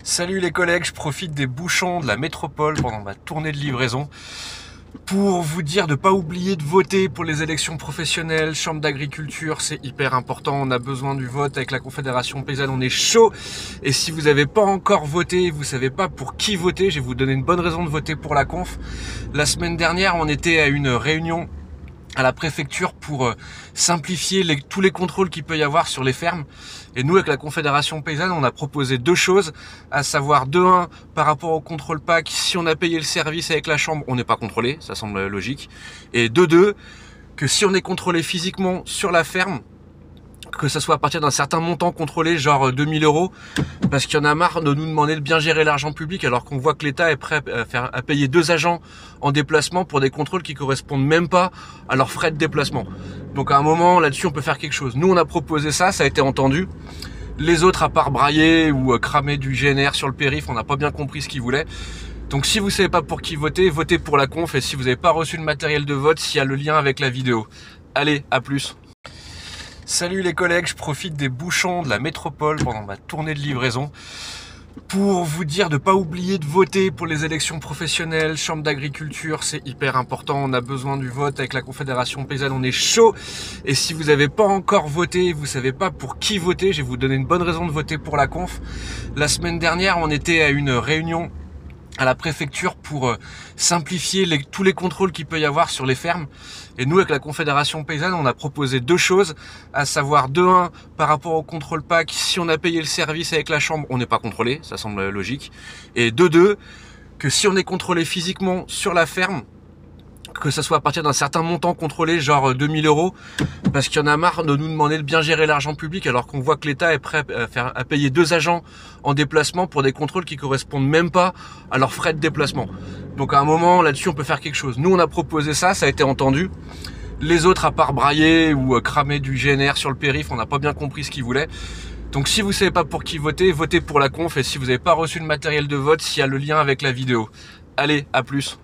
Salut les collègues, je profite des bouchons de la métropole pendant ma tournée de livraison pour vous dire de ne pas oublier de voter pour les élections professionnelles, chambre d'agriculture, c'est hyper important, on a besoin du vote avec la Confédération Paysanne, on est chaud. Et si vous n'avez pas encore voté, vous savez pas pour qui voter, je vais vous donner une bonne raison de voter pour la conf. La semaine dernière, on était à une réunion à la préfecture pour simplifier tous les contrôles qu'il peut y avoir sur les fermes. Et nous, avec la Confédération Paysanne, on a proposé deux choses, à savoir de un, par rapport au contrôle PAC, si on a payé le service avec la chambre, on n'est pas contrôlé, ça semble logique. Et de deux, que si on est contrôlé physiquement sur la ferme, que ça soit à partir d'un certain montant contrôlé, genre 2000 €, parce qu'il y en a marre de nous demander de bien gérer l'argent public, alors qu'on voit que l'État est prêt à payer 2 agents en déplacement pour des contrôles qui correspondent même pas à leurs frais de déplacement. Donc à un moment, là-dessus, on peut faire quelque chose. Nous, on a proposé ça a été entendu. Les autres, à part brailler ou cramer du GNR sur le périph', on n'a pas bien compris ce qu'ils voulaient. Donc si vous savez pas pour qui voter, votez pour la conf, et si vous n'avez pas reçu le matériel de vote, s'il y a le lien avec la vidéo. Allez, à plus. Salut les collègues, je profite des bouchons de la métropole pendant ma tournée de livraison pour vous dire de ne pas oublier de voter pour les élections professionnelles, chambre d'agriculture, c'est hyper important, on a besoin du vote avec la Confédération Paysanne, on est chaud. Et si vous n'avez pas encore voté, vous savez pas pour qui voter, je vais vous donner une bonne raison de voter pour la conf. La semaine dernière, on était à une réunion à la préfecture pour simplifier tous les contrôles qu'il peut y avoir sur les fermes. Et nous, avec la Confédération Paysanne, on a proposé deux choses, à savoir de un, par rapport au contrôle PAC, si on a payé le service avec la chambre, on n'est pas contrôlé, ça semble logique. Et de deux, que si on est contrôlé physiquement sur la ferme, que ça soit à partir d'un certain montant contrôlé, genre 2000 €, parce qu'il y en a marre de nous demander de bien gérer l'argent public, alors qu'on voit que l'État est prêt à payer 2 agents en déplacement pour des contrôles qui correspondent même pas à leurs frais de déplacement. Donc à un moment, là-dessus, on peut faire quelque chose. Nous, on a proposé ça a été entendu. Les autres, à part brailler ou cramer du GNR sur le périph', on n'a pas bien compris ce qu'ils voulaient. Donc si vous savez pas pour qui voter, votez pour la conf, et si vous n'avez pas reçu le matériel de vote, s'il y a le lien avec la vidéo. Allez, à plus.